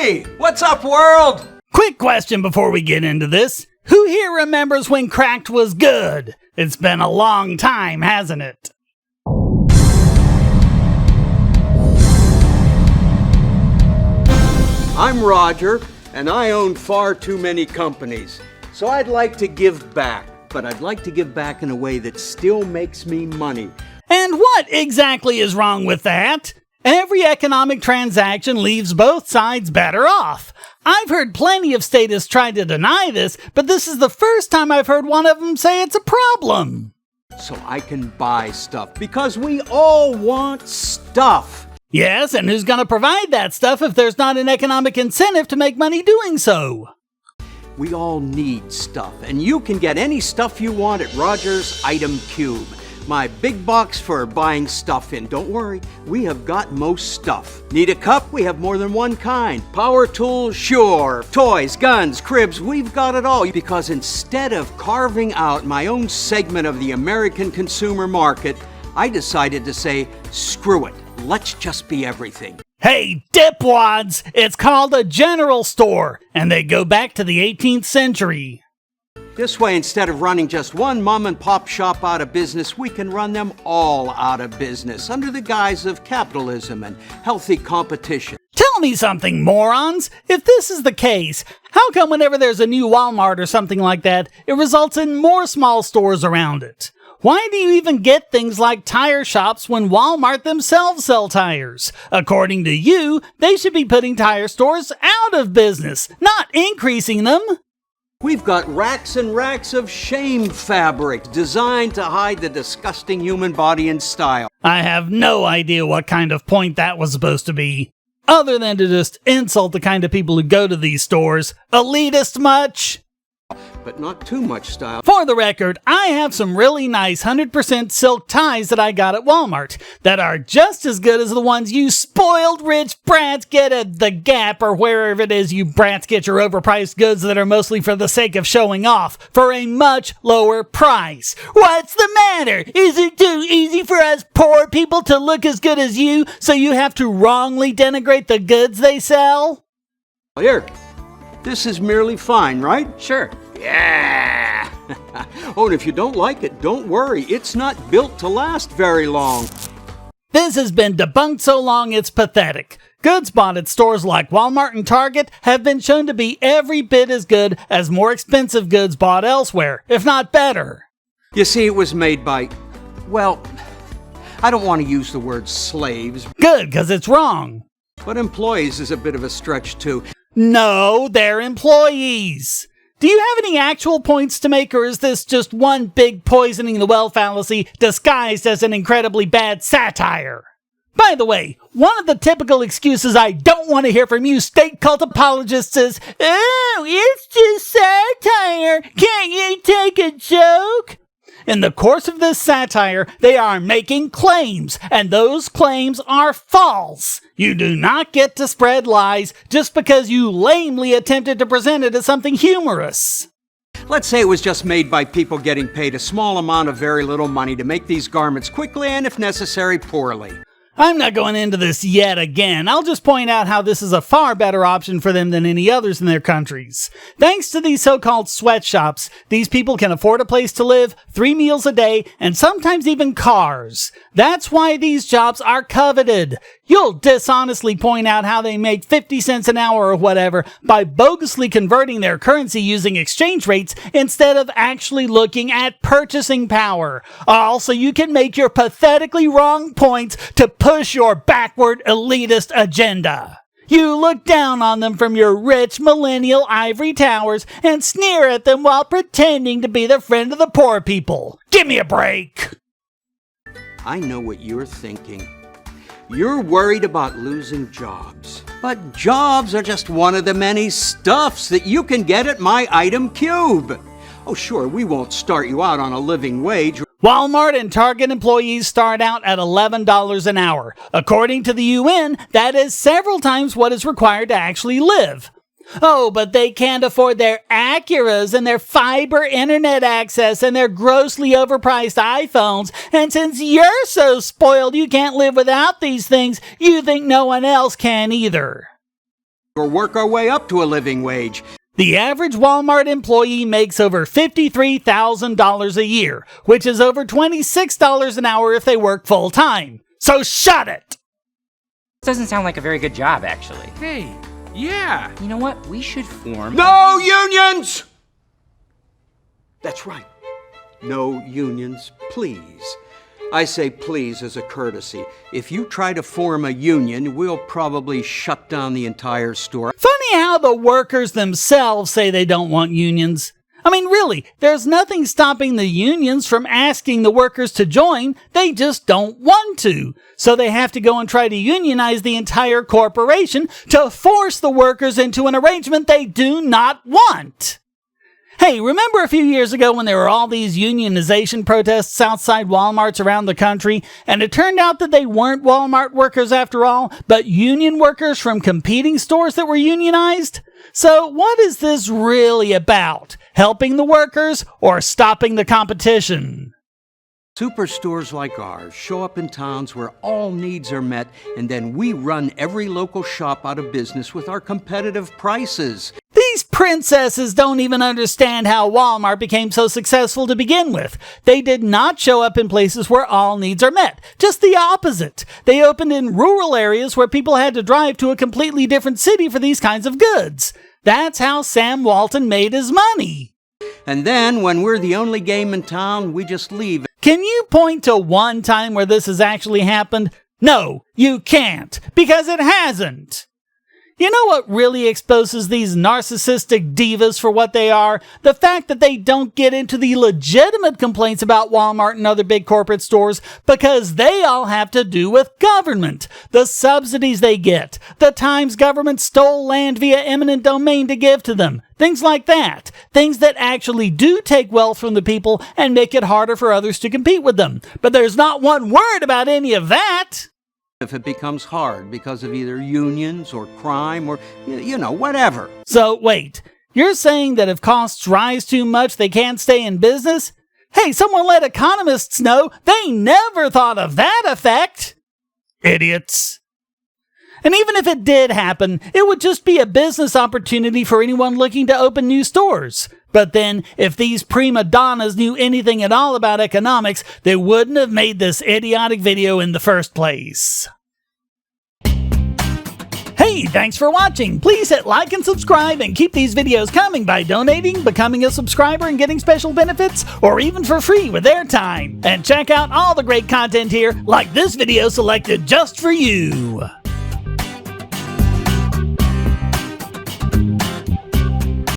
Hey, what's up, world? Quick question before we get into this. Who here remembers when cracked was good? It's been a long time, hasn't it? I'm Roger, and I own far too many companies. So I'd like to give back, but I'd like to give back in a way that still makes me money. And what exactly is wrong with that? Every economic transaction leaves both sides better off. I've heard plenty of statists try to deny this, but this is the first time I've heard one of them say it's a problem. So I can buy stuff, because we all want stuff. Yes, and who's going to provide that stuff if there's not an economic incentive to make money doing so? We all need stuff, and you can get any stuff you want at Rogers Item Cube. My big box for buying stuff in. Don't worry, we have got most stuff. Need a cup? We have more than one kind. Power tools? Sure. Toys, guns, cribs, we've got it all. Because instead of carving out my own segment of the American consumer market, I decided to say, screw it. Let's just be everything. Hey, dipwads! It's called a general store, and they go back to the 18th century. This way, instead of running just one mom and pop shop out of business, we can run them all out of business under the guise of capitalism and healthy competition. Tell me something, morons! If this is the case, how come whenever there's a new Walmart or something like that, it results in more small stores around it? Why do you even get things like tire shops when Walmart themselves sell tires? According to you, they should be putting tire stores out of business, not increasing them. We've got racks and racks of shame fabric designed to hide the disgusting human body in style. I have no idea what kind of point that was supposed to be, other than to just insult the kind of people who go to these stores. Elitist much? But not too much style. For the record, I have some really nice 100% silk ties that I got at Walmart that are just as good as the ones you spoiled rich brats get at the Gap or wherever it is you brats get your overpriced goods that are mostly for the sake of showing off for a much lower price. What's the matter? Is it too easy for us poor people to look as good as you, so you have to wrongly denigrate the goods they sell? Here, this is merely fine, right? Sure. Yeah! Oh, and if you don't like it, don't worry. It's not built to last very long. This has been debunked so long it's pathetic. Goods bought at stores like Walmart and Target have been shown to be every bit as good as more expensive goods bought elsewhere, if not better. You see, it was made by, well, I don't want to use the word slaves. Good, because it's wrong. But employees is a bit of a stretch too. No, they're employees. Do you have any actual points to make, or is this just one big poisoning the well fallacy disguised as an incredibly bad satire? By the way, one of the typical excuses I don't want to hear from you state cult apologists is, "Oh, it's just satire. Can't you take a joke?" In the course of this satire, they are making claims, and those claims are false. You do not get to spread lies just because you lamely attempted to present it as something humorous. Let's say it was just made by people getting paid a small amount of very little money to make these garments quickly and, if necessary, poorly. I'm not going into this yet again. I'll just point out how this is a far better option for them than any others in their countries. Thanks to these so-called sweatshops, these people can afford a place to live, 3 meals a day, and sometimes even cars. That's why these jobs are coveted. You'll dishonestly point out how they make 50 cents an hour or whatever by bogusly converting their currency using exchange rates instead of actually looking at purchasing power. Also, you can make your pathetically wrong points to push your backward elitist agenda. You look down on them from your rich millennial ivory towers and sneer at them while pretending to be the friend of the poor people. Give me a break! I know what you're thinking. You're worried about losing jobs. But jobs are just one of the many stuffs that you can get at my Item Cube. Oh, sure, we won't start you out on a living wage. Walmart and Target employees start out at $11 an hour. According to the UN, that is several times what is required to actually live. Oh, but they can't afford their Acuras and their fiber internet access and their grossly overpriced iPhones. And since you're so spoiled you can't live without these things, you think no one else can either. or work our way up to a living wage. The average Walmart employee makes over $53,000 a year, which is over $26 an hour if they work full time. So shut it! Doesn't sound like a very good job, actually. Hey, yeah. You know what? We should form... No unions! That's right. No unions, please. I say please as a courtesy. If you try to form a union, we'll probably shut down the entire store. Funny how the workers themselves say they don't want unions. I mean, really, there's nothing stopping the unions from asking the workers to join. They just don't want to. So they have to go and try to unionize the entire corporation to force the workers into an arrangement they do not want. Hey, remember a few years ago when there were all these unionization protests outside Walmarts around the country, and it turned out that they weren't Walmart workers after all, but union workers from competing stores that were unionized? So what is this really about? Helping the workers or stopping the competition? Superstores like ours show up in towns where all needs are met, and then we run every local shop out of business with our competitive prices. These princesses don't even understand how Walmart became so successful to begin with. They did not show up in places where all needs are met. Just the opposite. They opened in rural areas where people had to drive to a completely different city for these kinds of goods. That's how Sam Walton made his money. And then, when we're the only game in town, we just leave. Can you point to one time where this has actually happened? No, you can't, because it hasn't. You know what really exposes these narcissistic divas for what they are? The fact that they don't get into the legitimate complaints about Walmart and other big corporate stores because they all have to do with government. The subsidies they get, the times government stole land via eminent domain to give to them, things like that. Things that actually do take wealth from the people and make it harder for others to compete with them. But there's not one word about any of that. If it becomes hard because of either unions or crime or, whatever. So, wait, you're saying that if costs rise too much, they can't stay in business? Hey, someone let economists know. They never thought of that effect. Idiots. And even if it did happen, it would just be a business opportunity for anyone looking to open new stores. But then, if these prima donnas knew anything at all about economics, they wouldn't have made this idiotic video in the first place. Hey, thanks for watching. Please hit like and subscribe and keep these videos coming by donating, becoming a subscriber and getting special benefits, or even for free with airtime. And check out all the great content here, like this video selected just for you.